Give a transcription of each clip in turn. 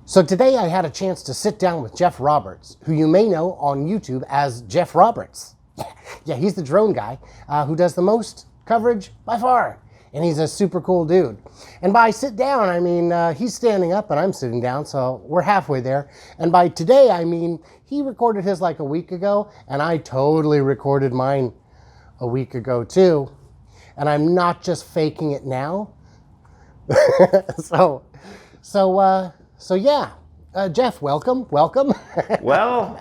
So today I had a chance to sit down with Jeff Roberts, who you may know on YouTube as Jeff Roberts. Yeah, he's the drone guy who does the most coverage by far. And he's a super cool dude. And by sit down, I mean he's standing up and I'm sitting down, so we're halfway there. And by today, I mean he recorded his like a week ago, and I totally recorded mine a week ago too. And I'm not just faking it now. So yeah, Jeff, welcome. Well,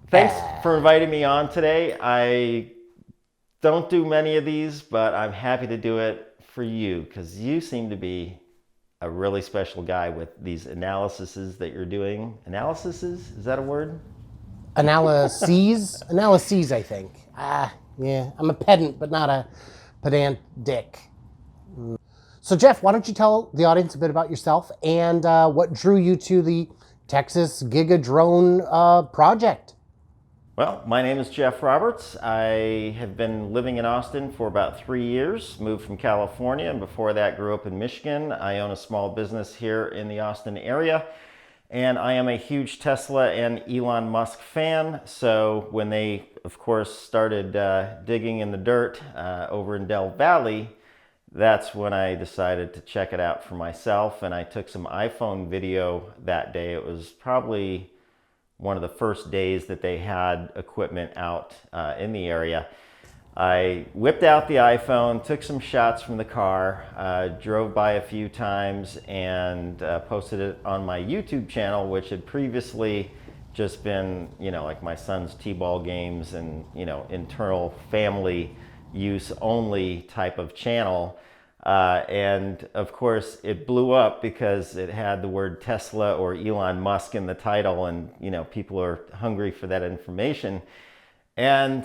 thanks for inviting me on today. I don't do many of these, but I'm happy to do it for you because you seem to be a really special guy with these analyses that you're doing. Analyses? Is that a word? Analyses, I think. Yeah, I'm a pedant, but not a pedant dick. So Jeff, why don't you tell the audience a bit about yourself and what drew you to the Texas Giga Drone project? Well, my name is Jeff Roberts. I have been living in Austin for about 3 years, moved from California, and before that grew up in Michigan. I own a small business here in the Austin area, and I am a huge Tesla and Elon Musk fan. So when they, of course, started digging in the dirt over in Del Valley, that's when I decided to check it out for myself, and I took some iPhone video that day. It was probably one of the first days that they had equipment out in the area. I whipped out the iPhone, took some shots from the car, drove by a few times, and posted it on my YouTube channel, which had previously just been, like my son's t-ball games and, internal family use only type of channel. And of course it blew up because it had the word Tesla or Elon Musk in the title, and people are hungry for that information. And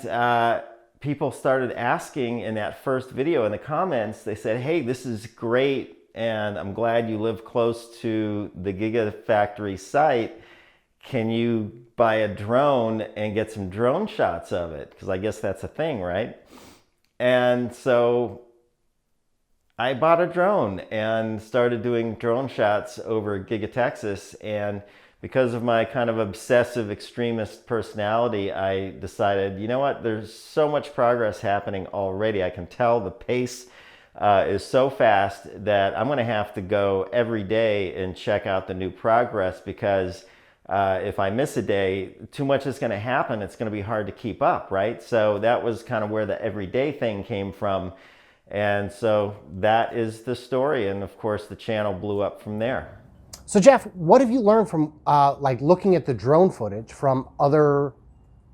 people started asking in that first video in the comments, they said, hey, this is great, and I'm glad you live close to the Gigafactory site. Can you buy a drone and get some drone shots of it? Because I guess that's a thing, right? And so I bought a drone and started doing drone shots over Giga Texas. And because of my kind of obsessive extremist personality, I decided, you know what, there's so much progress happening already. I can tell the pace is so fast that I'm gonna have to go every day and check out the new progress, because if I miss a day, too much is gonna happen. It's gonna be hard to keep up, right? So that was kind of where the everyday thing came from. And so that is the story. And of course, the channel blew up from there. So Jeff, what have you learned from like looking at the drone footage from other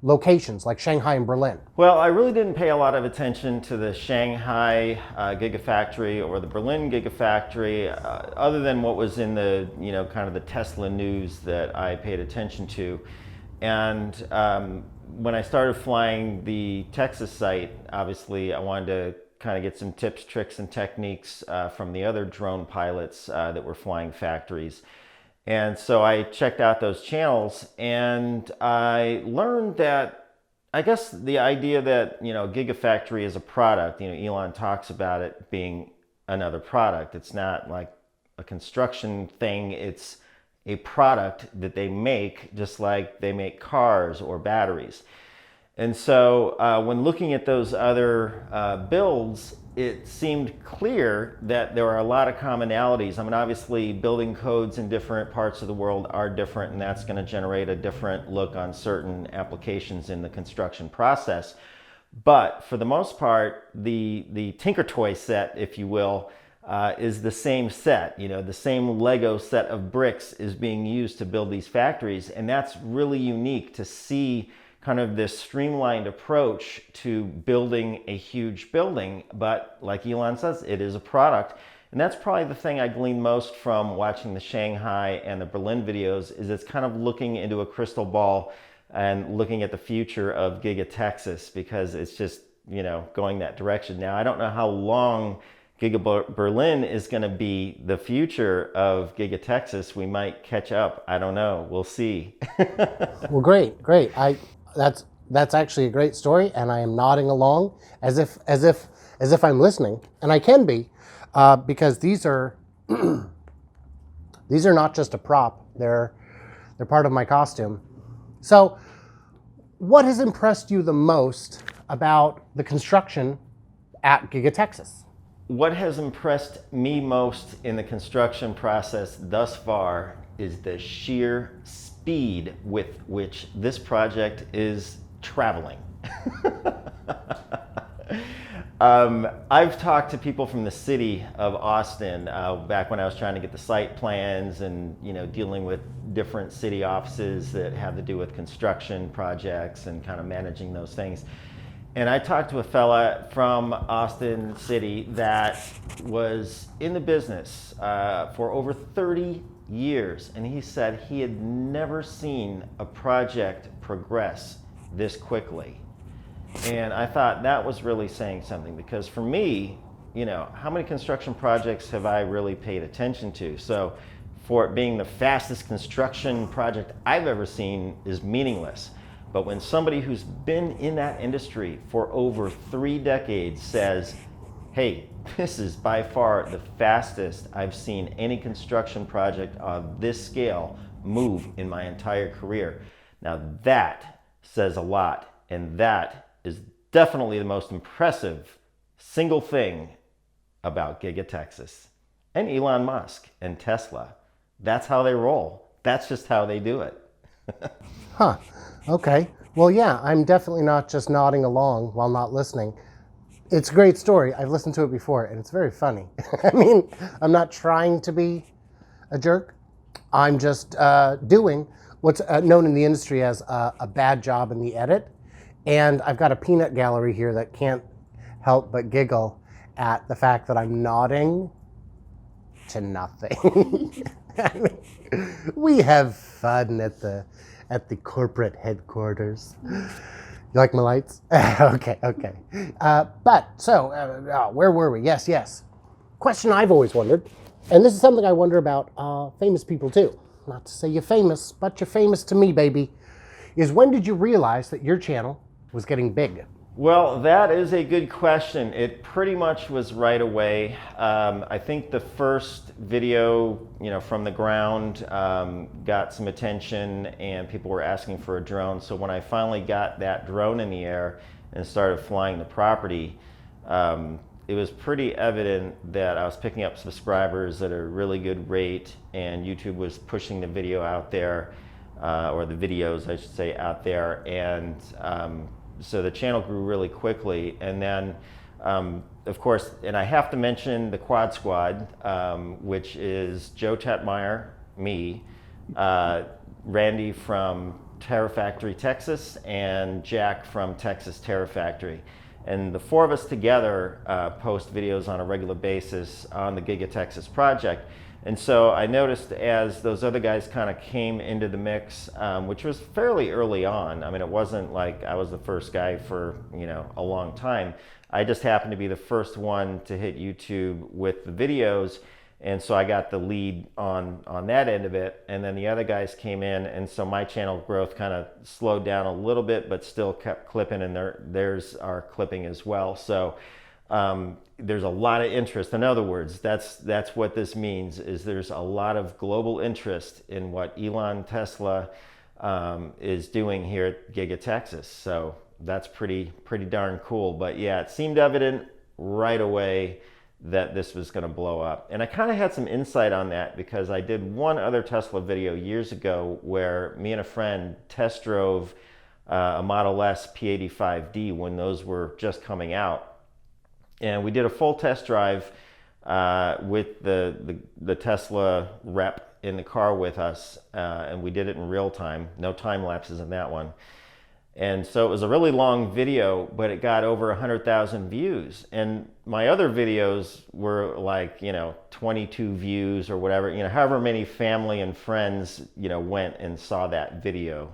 locations like Shanghai and Berlin? Well, I really didn't pay a lot of attention to the Shanghai Gigafactory or the Berlin Gigafactory, other than what was in the, kind of the Tesla news that I paid attention to. And when I started flying the Texas site, obviously I wanted to kind of get some tips, tricks, and techniques from the other drone pilots that were flying factories. And so I checked out those channels, and I learned that, I guess the idea that, Gigafactory is a product, Elon talks about it being another product. It's not like a construction thing. It's a product that they make, just like they make cars or batteries. And so when looking at those other builds, it seemed clear that there are a lot of commonalities. I mean, obviously building codes in different parts of the world are different, and that's going to generate a different look on certain applications in the construction process. But for the most part, the Tinker Toy set, if you will, is the same set. The same Lego set of bricks is being used to build these factories. And that's really unique to see kind of this streamlined approach to building a huge building. But like Elon says, it is a product. And that's probably the thing I gleaned most from watching the Shanghai and the Berlin videos, is it's kind of looking into a crystal ball and looking at the future of Giga Texas, because it's just, going that direction. Now, I don't know how long Giga Berlin is going to be the future of Giga Texas. We might catch up. I don't know. We'll see. Well, great. That's actually a great story, and I am nodding along as if I'm listening, and I can be, because these are These are not just a prop. They're part of my costume. So what has impressed you the most about the construction at Giga Texas? What has impressed me most in the construction process thus far is the sheer speed with which this project is traveling. I've talked to people from the city of Austin back when I was trying to get the site plans and dealing with different city offices that have to do with construction projects and kind of managing those things. And I talked to a fella from Austin City that was in the business for over 30 years, and he said he had never seen a project progress this quickly. And I thought that was really saying something, because for me, how many construction projects have I really paid attention to? So for it being the fastest construction project I've ever seen is meaningless. But when somebody who's been in that industry for over 3 decades says, hey, this is by far the fastest I've seen any construction project of this scale move in my entire career. Now that says a lot, and that is definitely the most impressive single thing about Giga Texas and Elon Musk and Tesla. That's how they roll. That's just how they do it. Huh. Okay. Well, yeah, I'm definitely not just nodding along while not listening. It's a great story. I've listened to it before, and it's very funny. I mean, I'm not trying to be a jerk. I'm just doing what's known in the industry as a bad job in the edit. And I've got a peanut gallery here that can't help but giggle at the fact that I'm nodding to nothing. I mean, we have fun at the corporate headquarters. You like my lights? Okay. Where were we? Yes. Question I've always wondered, and this is something I wonder about famous people too. Not to say you're famous, but you're famous to me, baby. Is when did you realize that your channel was getting big? Well, that is a good question. It pretty much was right away. I think the first video, from the ground got some attention, and people were asking for a drone. So when I finally got that drone in the air and started flying the property, it was pretty evident that I was picking up subscribers at a really good rate, and YouTube was pushing the video out there, or the videos, I should say, out there. And so the channel grew really quickly. And then, of course, and I have to mention the Quad Squad, which is Joe Tetmeyer, me, Randy from Terra Factory, Texas, and Jack from Texas Terra Factory. And the 4 of us together post videos on a regular basis on the Giga Texas project. And so I noticed as those other guys kind of came into the mix, which was fairly early on. I mean, it wasn't like I was the first guy for, a long time. I just happened to be the first one to hit YouTube with the videos. And so I got the lead on that end of it. And then the other guys came in. And so my channel growth kind of slowed down a little bit, but still kept clipping, and theirs are clipping as well. So there's a lot of interest. In other words, that's what this means, is there's a lot of global interest in what Elon Tesla is doing here at Giga Texas. So that's pretty darn cool. But yeah, it seemed evident right away that this was going to blow up. And I kind of had some insight on that because I did one other Tesla video years ago where me and a friend test drove a Model S P85D when those were just coming out. And we did a full test drive with the Tesla rep in the car with us, and we did it in real time. No time lapses in that one. And so it was a really long video, but it got over 100,000 views. And my other videos were like, 22 views or whatever, however many family and friends, went and saw that video.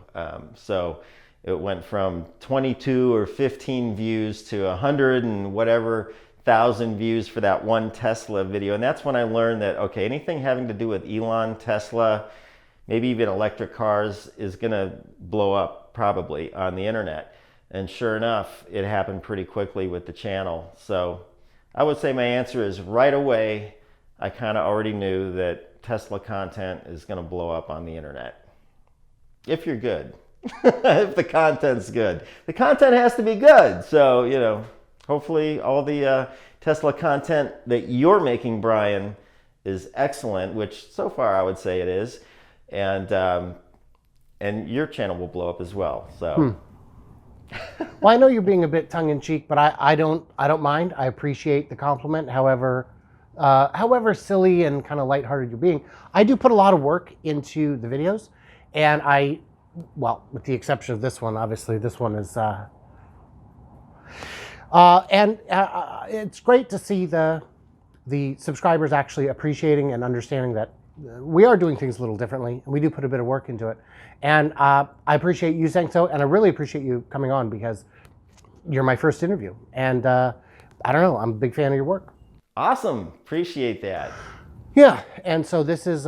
So it went from 22 or 15 views to 100 and whatever thousand views for that one Tesla video. And that's when I learned that, okay, anything having to do with Elon, Tesla, maybe even electric cars is gonna blow up probably on the internet. And sure enough, it happened pretty quickly with the channel. So I would say my answer is right away, I kind of already knew that Tesla content is going to blow up on the internet. If you're good. If the content's good. The content has to be good. So, you know, hopefully all the Tesla content that you're making, Brian, is excellent, which so far I would say it is. And your channel will blow up as well. So. Well, I know you're being a bit tongue-in-cheek, but I don't mind. I appreciate the compliment. However silly and kind of lighthearted you're being, I do put a lot of work into the videos, and well, with the exception of this one, obviously this one is, it's great to see the subscribers actually appreciating and understanding that we are doing things a little differently, and we do put a bit of work into it. And I appreciate you saying so, and I really appreciate you coming on because you're my first interview. And I don't know, I'm a big fan of your work. Awesome, appreciate that. Yeah, and so this is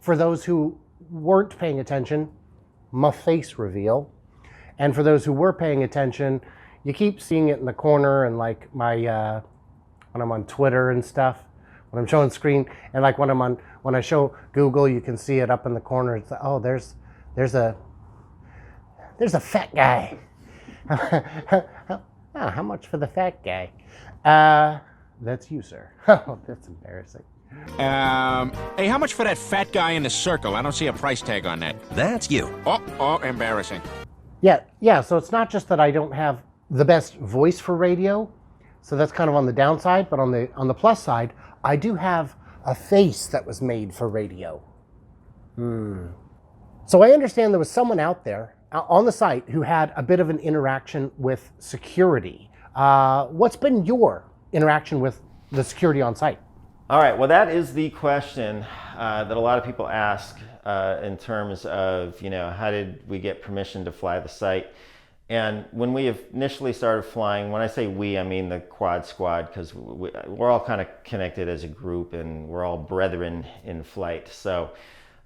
for those who weren't paying attention, my face reveal. And for those who were paying attention, you keep seeing it in the corner and like my when I'm on Twitter and stuff, when I'm showing screen, and like when I show Google, you can see it up in the corner. It's like, oh, there's a fat guy. How much for the fat guy? That's you, sir. Oh, that's embarrassing. Hey, how much for that fat guy in the circle? I don't see a price tag on that. That's you. Oh, embarrassing. Yeah, so it's not just that I don't have the best voice for radio, so that's kind of on the downside, but on the plus side, I do have a face that was made for radio. So I understand there was someone out there on the site who had a bit of an interaction with security. What's been your interaction with the security on site? All right, well, that is the question that a lot of people ask in terms of, you know, how did we get permission to fly the site? And when we initially started flying, when I say we, I mean the quad squad, because we're all kind of connected as a group and we're all brethren in flight. So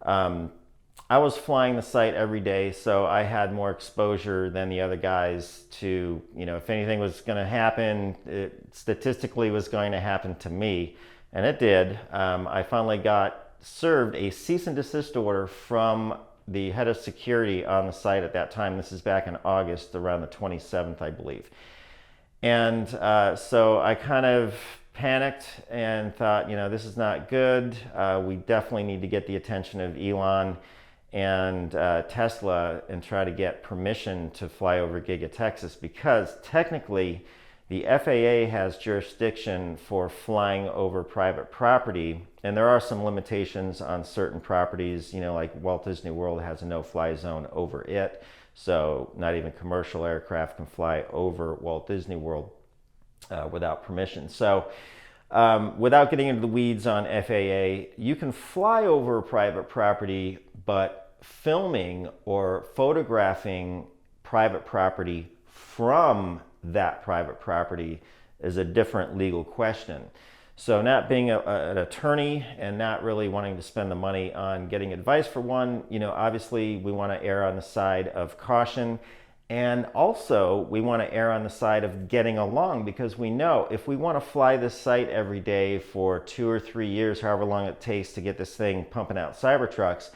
I was flying the site every day, so I had more exposure than the other guys to, you know, if anything was going to happen, it statistically was going to happen to me. And it did. I finally got served a cease and desist order from the head of security on the site at that time. This is back in August, around the 27th, I believe. And so I kind of panicked and thought, you know, this is not good. We definitely need to get the attention of Elon and Tesla and try to get permission to fly over Giga Texas, because technically the FAA has jurisdiction for flying over private property, and there are some limitations on certain properties, you know, like Walt Disney World has a no-fly zone over it, so not even commercial aircraft can fly over Walt Disney World without permission. So without getting into the weeds on FAA, you can fly over private property, but filming or photographing private property from that private property is a different legal question. So not being an attorney and not really wanting to spend the money on getting advice for one, you know, obviously we want to err on the side of caution, and also we want to err on the side of getting along, because we know if we want to fly this site every day for 2 or 3 years, however long it takes to get this thing pumping out Cybertrucks,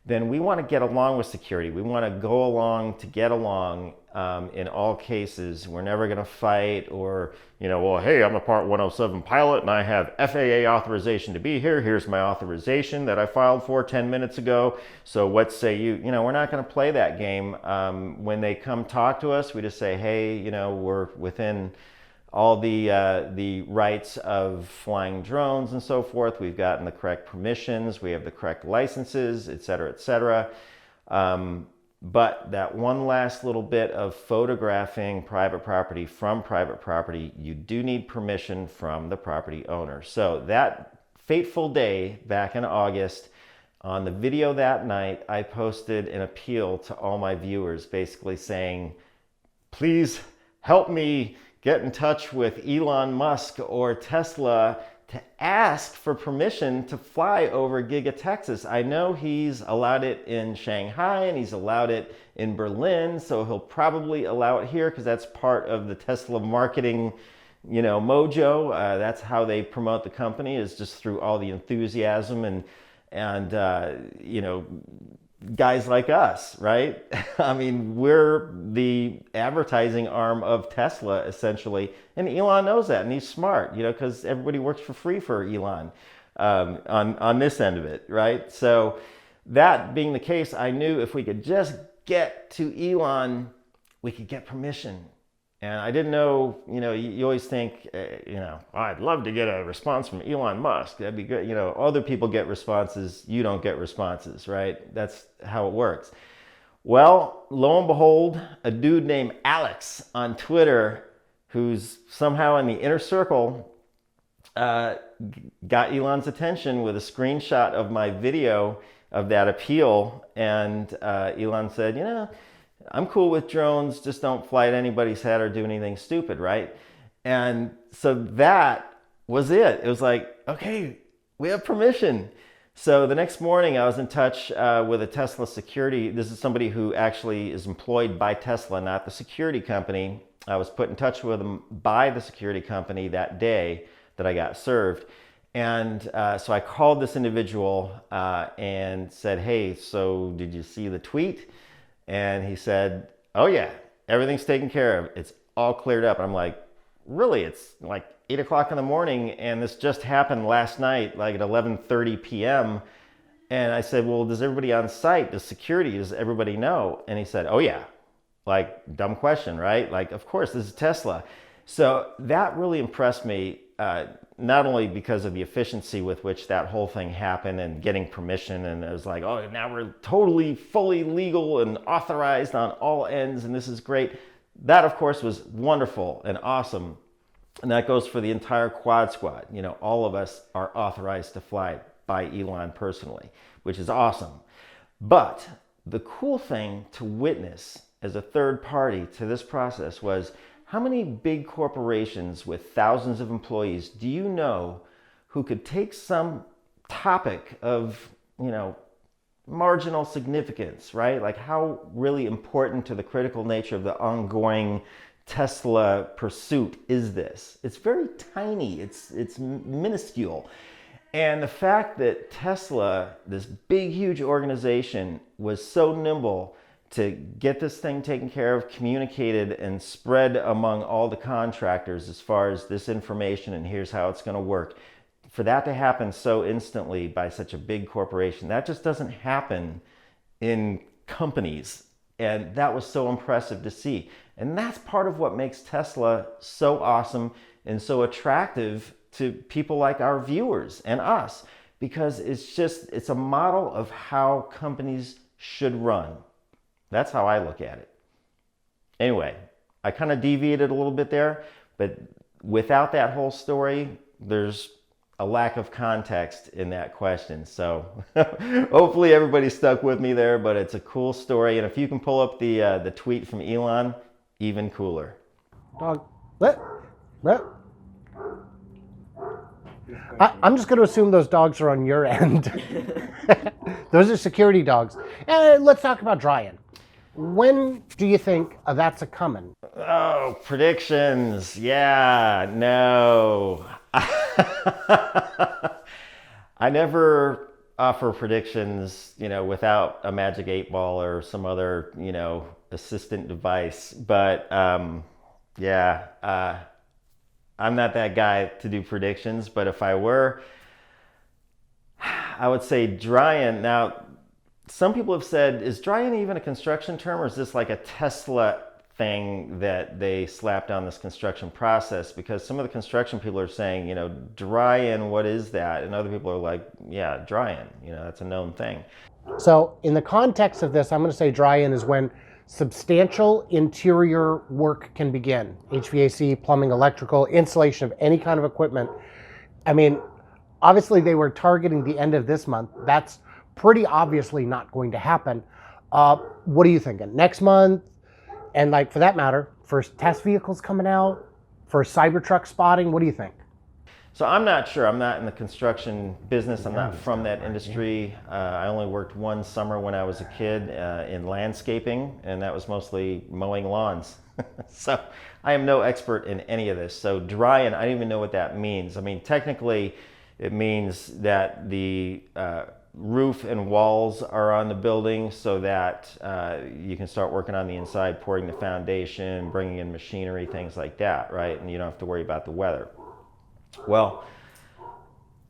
then we want to get along with security. We want to go along to get along in all cases. We're never going to fight or, you know, well, hey, I'm a Part 107 pilot and I have FAA authorization to be here. Here's my authorization that I filed for 10 minutes ago. So what say you? You know, we're not going to play that game. When they come talk to us, we just say, hey, you know, we're within all the rights of flying drones and so forth. We've gotten the correct permissions, we have the correct licenses, et cetera, et cetera. But that one last little bit of photographing private property from private property, you do need permission from the property owner. So that fateful day back in August, on the video that night, I posted an appeal to all my viewers, basically saying, please help me get in touch with Elon Musk or Tesla to ask for permission to fly over Giga Texas. I know he's allowed it in Shanghai and he's allowed it in Berlin, so he'll probably allow it here because that's part of the Tesla marketing mojo. That's how they promote the company, is just through all the enthusiasm and guys like us, right? I mean, we're the advertising arm of Tesla, essentially. And Elon knows that, and he's smart, because everybody works for free for Elon on this end of it, right? So that being the case, I knew if we could just get to Elon, we could get permission. And I didn't know, you always think, I'd love to get a response from Elon Musk. That'd be good. Other people get responses. You don't get responses, right? That's how it works. Well, lo and behold, a dude named Alex on Twitter, who's somehow in the inner circle, got Elon's attention with a screenshot of my video of that appeal. And Elon said, I'm cool with drones, just don't fly at anybody's head or do anything stupid, right? And so that was it. It was like, okay, we have permission. So the next morning I was in touch with a Tesla security. This is somebody who actually is employed by Tesla, not the security company. I was put in touch with them by the security company that day that I got served. And so I called this individual and said, hey, so did you see the tweet? And he said, oh yeah, everything's taken care of. It's all cleared up. And I'm like, really? It's like 8 o'clock in the morning and this just happened last night, like at 11:30 p.m. And I said, well, does everybody on site, does security, does everybody know? And he said, oh yeah. Like, dumb question, right? Like, of course, this is Tesla. So that really impressed me, not only because of the efficiency with which that whole thing happened and getting permission, and it was like, oh, now we're totally, fully legal and authorized on all ends, and this is great. That, of course, was wonderful and awesome. And that goes for the entire quad squad. All of us are authorized to fly by Elon personally, which is awesome. But the cool thing to witness as a third party to this process was, how many big corporations with thousands of employees do you know who could take some topic of, marginal significance, right? Like, how really important to the critical nature of the ongoing Tesla pursuit is this? It's very tiny, it's minuscule. And the fact that Tesla, this big, huge organization, was so nimble to get this thing taken care of, communicated, and spread among all the contractors as far as this information and here's how it's going to work. For that to happen so instantly by such a big corporation, that just doesn't happen in companies. And that was so impressive to see. And that's part of what makes Tesla so awesome and so attractive to people like our viewers and us, because it's a model of how companies should run. That's how I look at it. Anyway, I kind of deviated a little bit there, but without that whole story, there's a lack of context in that question. So hopefully everybody stuck with me there, but it's a cool story. And if you can pull up the tweet from Elon, even cooler. Dog. I'm just going to assume those dogs are on your end. Those are security dogs. And let's talk about dry-in. When do you think that's a coming? Oh, predictions. Yeah, no. I never offer predictions, without a magic 8-ball or some other, assistant device. But I'm not that guy to do predictions. But if I were, I would say dry-in. Now, some people have said, is dry-in even a construction term, or is this like a Tesla thing that they slapped on this construction process? Because some of the construction people are saying, dry-in, what is that? And other people are like, yeah, dry-in, that's a known thing. So in the context of this, I'm going to say dry-in is when substantial interior work can begin. HVAC, plumbing, electrical, installation of any kind of equipment. I mean, obviously they were targeting the end of this month. That's pretty obviously not going to happen. What are you thinking? Next month? And for that matter, first test vehicles coming out, first Cybertruck spotting, what do you think? So I'm not sure. I'm not in the construction business. I'm not from that industry. I only worked one summer when I was a kid in landscaping, and that was mostly mowing lawns. So I am no expert in any of this. So dry-in, I don't even know what that means. I mean, technically, it means that the roof and walls are on the building so that you can start working on the inside, pouring the foundation, bringing in machinery, things like that, right? And you don't have to worry about the weather. Well,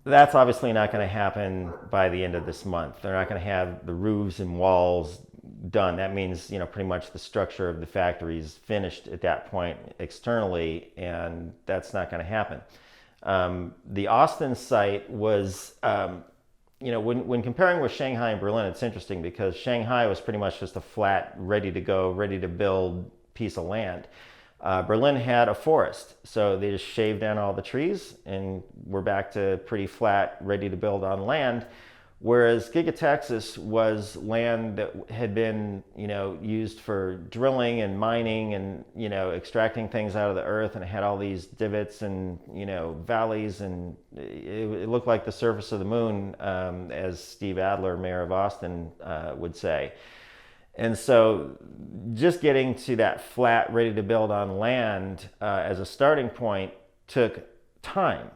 that's obviously not going to happen by the end of this month. They're not going to have the roofs and walls done. That means, you know, pretty much the structure of the factory is finished at that point externally, and that's not going to happen. The Austin site was, you know, when comparing with Shanghai and Berlin, it's interesting because Shanghai was pretty much just a flat, ready to go, ready to build piece of land. Berlin had a forest, so they just shaved down all the trees and we're back to pretty flat, ready to build on land. Whereas Giga Texas was land that had been, you know, used for drilling and mining and, you know, extracting things out of the earth, and it had all these divots and, you know, valleys, and it looked like the surface of the moon, as Steve Adler, mayor of Austin, would say. And so just getting to that flat, ready to build on land as a starting point took time.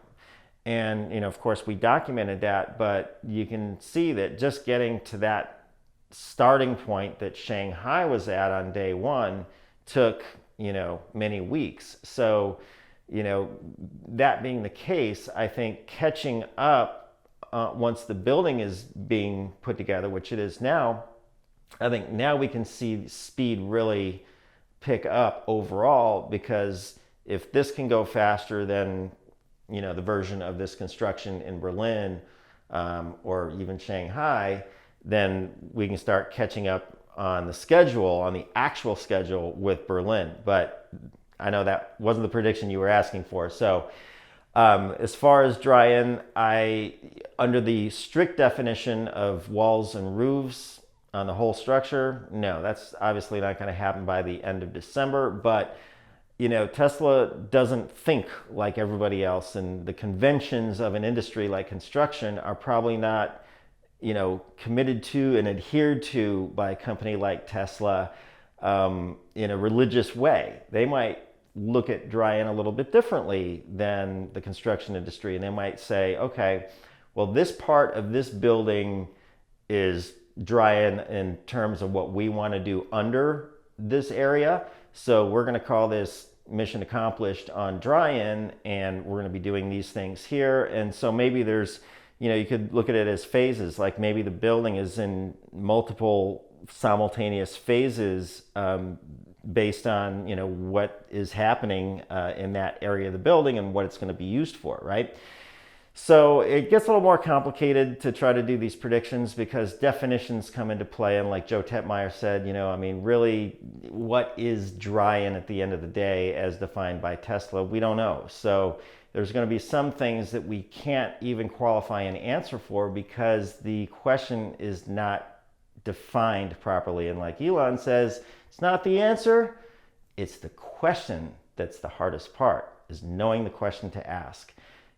And, you know, of course, we documented that, but you can see that just getting to that starting point that Shanghai was at on day one took, you know, many weeks. So, you know, that being the case, I think catching up once the building is being put together, which it is now, I think now we can see speed really pick up overall, because if this can go faster than, you know, the version of this construction in Berlin or even Shanghai, then we can start catching up on the schedule, on the actual schedule with Berlin. But I know that wasn't the prediction you were asking for. So as far as dry-in, under the strict definition of walls and roofs on the whole structure, no, that's obviously not going to happen by the end of December. But you know, Tesla doesn't think like everybody else, and the conventions of an industry like construction are probably not, you know, committed to and adhered to by a company like Tesla in a religious way. They might look at dry-in a little bit differently than the construction industry, and they might say, okay, well, this part of this building is dry-in in terms of what we want to do under this area. So we're going to call this mission accomplished on dry-in, and we're going to be doing these things here. And so maybe there's, you know, you could look at it as phases, like maybe the building is in multiple simultaneous phases based on, you know, what is happening in that area of the building and what it's going to be used for, right? So it gets a little more complicated to try to do these predictions because definitions come into play. And like Joe Tetmeyer said, you know, I mean, really, what is dry-in at the end of the day as defined by Tesla? We don't know. So there's going to be some things that we can't even qualify an answer for because the question is not defined properly. And like Elon says, it's not the answer, it's the question that's the hardest part, is knowing the question to ask.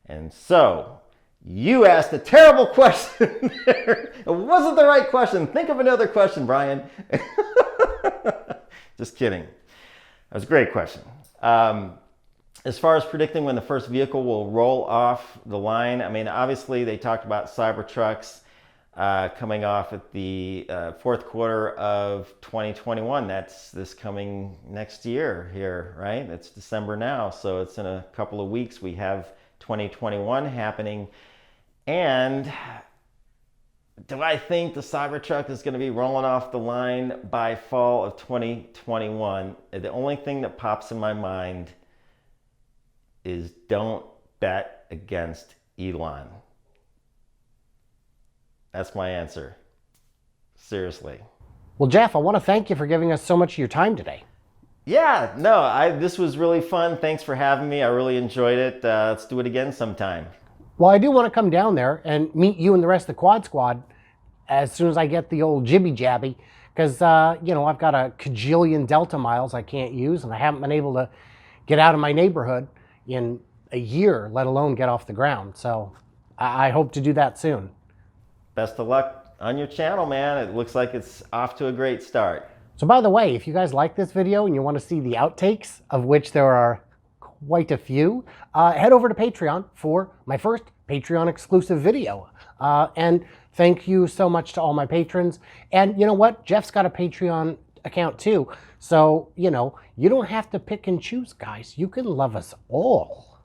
And so you asked a terrible question there. It wasn't the right question. Think of another question, Brian. Just kidding. That was a great question. As far as predicting when the first vehicle will roll off the line, I mean, obviously they talked about Cybertrucks coming off at the fourth quarter of 2021. That's this coming next year here, right? It's December now, so it's in a couple of weeks. We have 2021 happening. And do I think the Cybertruck is going to be rolling off the line by fall of 2021? The only thing that pops in my mind is don't bet against Elon. That's my answer. Seriously. Well, Jeff, I want to thank you for giving us so much of your time today. Yeah, no, this was really fun. Thanks for having me. I really enjoyed it. Let's do it again sometime. Well, I do want to come down there and meet you and the rest of the Quad Squad as soon as I get the old jibby jabby, because, you know, I've got a cajillion Delta miles I can't use, and I haven't been able to get out of my neighborhood in a year, let alone get off the ground. So I hope to do that soon. Best of luck on your channel, man. It looks like it's off to a great start. So by the way, if you guys like this video and you want to see the outtakes, of which there are quite a few, head over to Patreon for my first Patreon exclusive video. And thank you so much to all my patrons. And you know what? Jeff's got a Patreon account too. So, you know, you don't have to pick and choose, guys. You can love us all.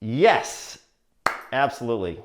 Yes, absolutely.